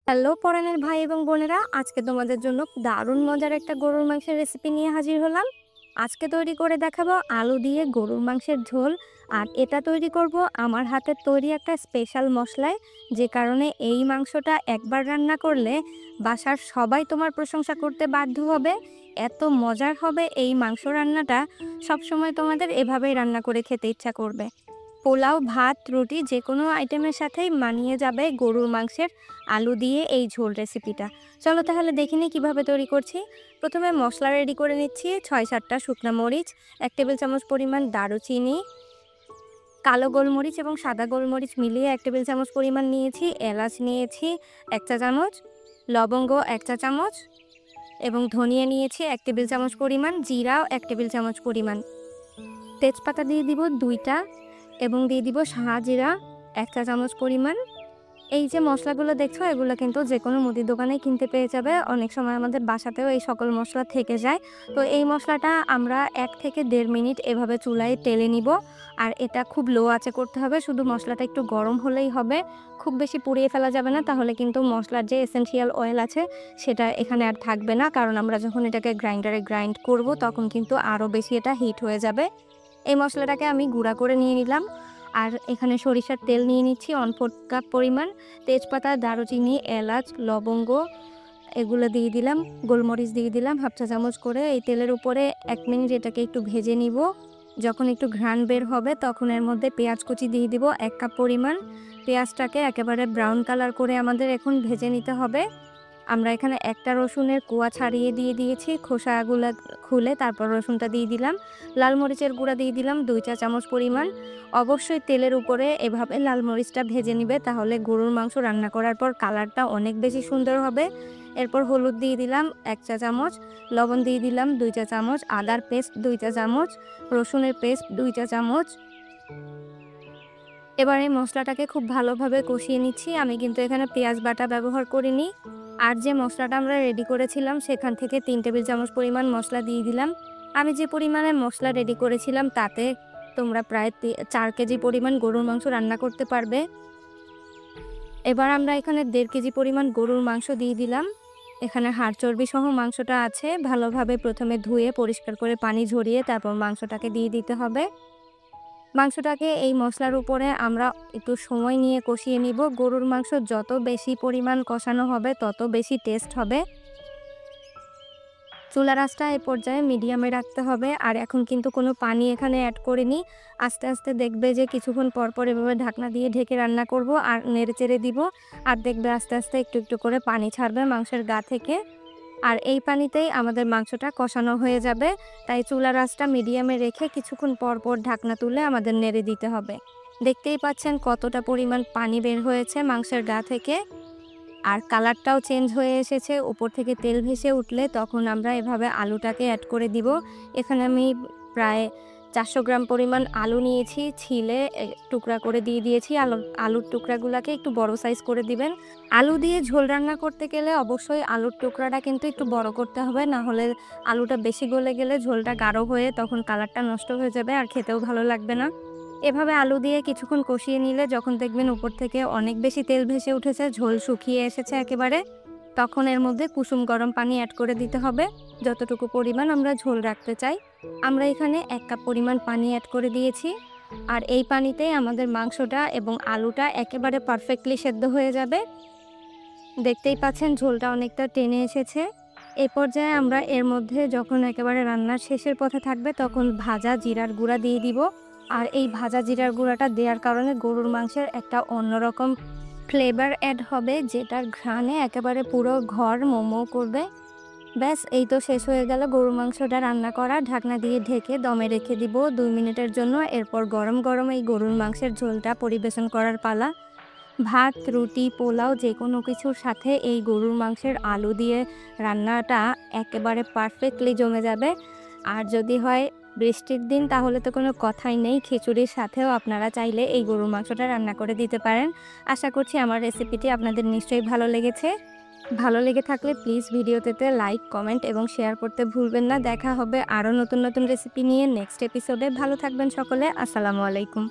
Hello পরাণের ভাই এবং বোনেরা, আজকে তোমাদের জন্য দারুণ মজার একটা গরুর মাংসের রেসিপি নিয়ে হাজির হলাম। আজকে তৈরি করে দেখাবো আলু দিয়ে গরুর মাংসের ঝোল। আর এটা তৈরি করব আমার হাতের তৈরি একটা স্পেশাল মশলায়, যে কারণে এই মাংসটা একবার রান্না করলে বাসার সবাই তোমার প্রশংসা করতে বাধ্য হবে। এত মজার হবে এই মাংস রান্নাটা, সবসময় তোমাদের এভাবেই রান্না করে খেতে ইচ্ছা করবে। পোলাও, ভাত, রুটি যে কোনো আইটেমের সাথেই মানিয়ে যাবে গরুর মাংসের আলু দিয়ে এই ঝোল রেসিপিটা। চলো তাহলে দেখে নিই কীভাবে তৈরি করছি। প্রথমে মশলা রেডি করে নিচ্ছি। 6-7টা শুকনো মরিচ, 1 টেবিল চামচ পরিমাণ দারুচিনি, কালো গোলমরিচ এবং সাদা গোলমরিচ মিলিয়ে 1 টেবিল চামচ পরিমাণ নিয়েছি, এলাচ নিয়েছি 1 চা চামচ, লবঙ্গ 1 চা চামচ এবং ধনিয়া নিয়েছি 1 টেবিল চামচ পরিমাণ, জিরাও 1 টেবিল চামচ পরিমাণ, তেজপাতা দিয়ে দিব 2টা এবং দিয়ে দিব শাহজিরা 1 চা চামচ পরিমাণ। এই যে মশলাগুলো দেখছো, এগুলো কিন্তু যে কোনো মুদির দোকানেই কিনতে পেয়ে যাবে। অনেক সময় আমাদের বাসাতেও এই সকল মশলা থেকে যায়। তো এই মশলাটা আমরা 1 থেকে 1.5 মিনিট এভাবে চুলায় টেলে নিব। আর এটা খুব লো আঁচে করতে হবে, শুধু মশলাটা একটু গরম হলেই হবে। খুব বেশি পুড়িয়ে ফেলা যাবে না, তাহলে কিন্তু মশলার যে এসেনশিয়াল অয়েল আছে সেটা এখানে আর থাকবে না। কারণ আমরা যখন এটাকে গ্রাইন্ডারে গ্রাইন্ড করব তখন কিন্তু আরও বেশি এটা হিট হয়ে যাবে। এই মশলাটাকে আমি গুঁড়া করে নিয়ে নিলাম। আর এখানে সরিষার তেল নিয়ে নিচ্ছি 1/4 কাপ পরিমাণ। তেজপাতা, দারুচিনি, এলাচ, লবঙ্গ এগুলো দিয়ে দিলাম। গোলমরিচ দিয়ে দিলাম 1/2 চা চামচ করে। এই তেলের উপরে 1 মিনিট এটাকে একটু ভেজে নিব। যখন একটু ঘ্রাণ বের হবে তখন এর মধ্যে পেঁয়াজ কুচি দিয়ে দিব 1 কাপ পরিমাণ। পেঁয়াজটাকে একেবারে ব্রাউন কালার করে আমাদের এখন ভেজে নিতে হবে। আমরা এখানে একটা রসুনের কোয়া ছাড়িয়ে দিয়ে দিয়েছি, খোসাগুলো খুলে তারপর রসুনটা দিয়ে দিলাম। লাল মরিচের গুঁড়া দিয়ে দিলাম 2 চা চামচ পরিমাণ। অবশ্যই তেলের উপরে এভাবে লাল মরিচটা ভেজে নিবে, তাহলে গরুর মাংস রান্না করার পর কালারটা অনেক বেশি সুন্দর হবে। এরপর হলুদ দিয়ে দিলাম 1 চা চামচ, লবণ দিয়ে দিলাম 2 চা চামচ, আদার পেস্ট 2 চা চামচ, রসুনের পেস্ট 2 চা চামচ। এবার এই মশলাটাকে খুব ভালোভাবে কষিয়ে নিচ্ছি। আমি কিন্তু এখানে পেঁয়াজ বাটা ব্যবহার করিনি। আর যে মশলাটা আমরা রেডি করেছিলাম সেখান থেকে 3 টেবিল চামচ পরিমাণ মশলা দিয়ে দিলাম। আমি যে পরিমাণে মশলা রেডি করেছিলাম তাতে তোমরা প্রায় 4 কেজি পরিমাণ গরুর মাংস রান্না করতে পারবে। এবার আমরা এখানে 1.5 কেজি পরিমাণ গরুর মাংস দিয়ে দিলাম। এখানে হাড় চর্বি সহ মাংসটা আছে। ভালোভাবে প্রথমে ধুয়ে পরিষ্কার করে পানি ঝরিয়ে তারপর মাংসটাকে দিয়ে দিতে হবে। মাংসটাকে এই মশলার উপরে আমরা একটু সময় নিয়ে কষিয়ে নিব। গরুর মাংস যত বেশি পরিমাণ কষানো হবে তত বেশি টেস্ট হবে। চুলার আঁচটা এই পর্যায়ে মিডিয়ামে রাখতে হবে। আর এখন কিন্তু কোনো পানি এখানে অ্যাড করিনি। আস্তে আস্তে দেখবে যে কিছুক্ষণ পর পর এভাবে ঢাকনা দিয়ে ঢেকে রান্না করব আর নেড়েচেড়ে দিব। আর দেখবে আস্তে আস্তে একটু একটু করে পানি ছাড়বে মাংসের গা থেকে। আর এই পানিতেই আমাদের মাংসটা কষানো হয়ে যাবে। তাই চুলার আঁচটা মিডিয়ামে রেখে কিছুক্ষণ পর পর ঢাকনা তুলে আমাদের নেড়ে দিতে হবে। দেখতেই পাচ্ছেন কতটা পরিমাণ পানি বের হয়েছে মাংসের গা থেকে। আর কালারটাও চেঞ্জ হয়ে এসেছে। উপর থেকে তেল ভেসে উঠলে তখন আমরা এভাবে আলুটাকে অ্যাড করে দিব। এখানে আমি প্রায় 400 গ্রাম পরিমাণ আলু নিয়েছি, ছিলে টুকরা করে দিয়ে দিয়েছি। আলুর টুকরাগুলোকে একটু বড় সাইজ করে দিবেন। আলু দিয়ে ঝোল রান্না করতে গেলে অবশ্যই আলুর টুকরাটা কিন্তু একটু বড় করতে হবে, না হলে আলুটা বেশি গলে গেলে ঝোলটা গাঢ় হয়ে তখন কালারটা নষ্ট হয়ে যাবে আর খেতেও ভালো লাগবে না। এভাবে আলু দিয়ে কিছুক্ষণ কষিয়ে নিলে যখন দেখবেন উপর থেকে অনেক বেশি তেল ভেসে উঠেছে, ঝোল শুকিয়ে এসেছে একেবারে, তখন এর মধ্যে কুসুম গরম পানি অ্যাড করে দিতে হবে যতটুকু পরিমাণ আমরা ঝোল রাখতে চাই। আমরা এখানে 1 কাপ পরিমাণ পানি অ্যাড করে দিয়েছি। আর এই পানিতেই আমাদের মাংসটা এবং আলুটা একেবারে পারফেক্টলি সেদ্ধ হয়ে যাবে। দেখতেই পাচ্ছেন ঝোলটা অনেকটা টেনে এসেছে। এই পর্যায়ে আমরা এর মধ্যে যখন একেবারে রান্নার শেষের পথে থাকবে তখন ভাজা জিরার গুঁড়া দিয়ে দিব। আর এই ভাজা জিরার গুঁড়াটা দেওয়ার কারণে গরুর মাংসের একটা অন্যরকম ফ্লেভার অ্যাড হবে, যেটার ঘ্রাণে একেবারে পুরো ঘর মোমো করবে। ব্যাস, এই তো শেষ হয়ে গেল গরুর মাংসটা রান্না করা। ঢাকনা দিয়ে ঢেকে দমে রেখে দিব 2 মিনিটের জন্য। এরপর গরম গরম এই গরুর মাংসের ঝোলটা পরিবেশন করার পালা। ভাত, রুটি, পোলাও যে কোনো কিছুর সাথে এই গরুর মাংসের আলু দিয়ে রান্নাটা একেবারে পারফেক্টলি জমে যাবে। আর যদি হয় বৃষ্টির দিন তাহলে তো কোনো কথাই নেই, খিচুড়ির সাথেও আপনারা চাইলে এই গরুর মাংসটা রান্না করে দিতে পারেন। আশা করছি আমার রেসিপিটি আপনাদের নিশ্চয়ই ভালো লেগেছে। ভালো লেগে থাকলে প্লিজ ভিডিওতে লাইক, কমেন্ট এবং শেয়ার করতে ভুলবেন না। দেখা হবে আরও নতুন নতুন রেসিপি নিয়ে নেক্সট এপিসোডে। ভালো থাকবেন সকলে। আসসালামু আলাইকুম।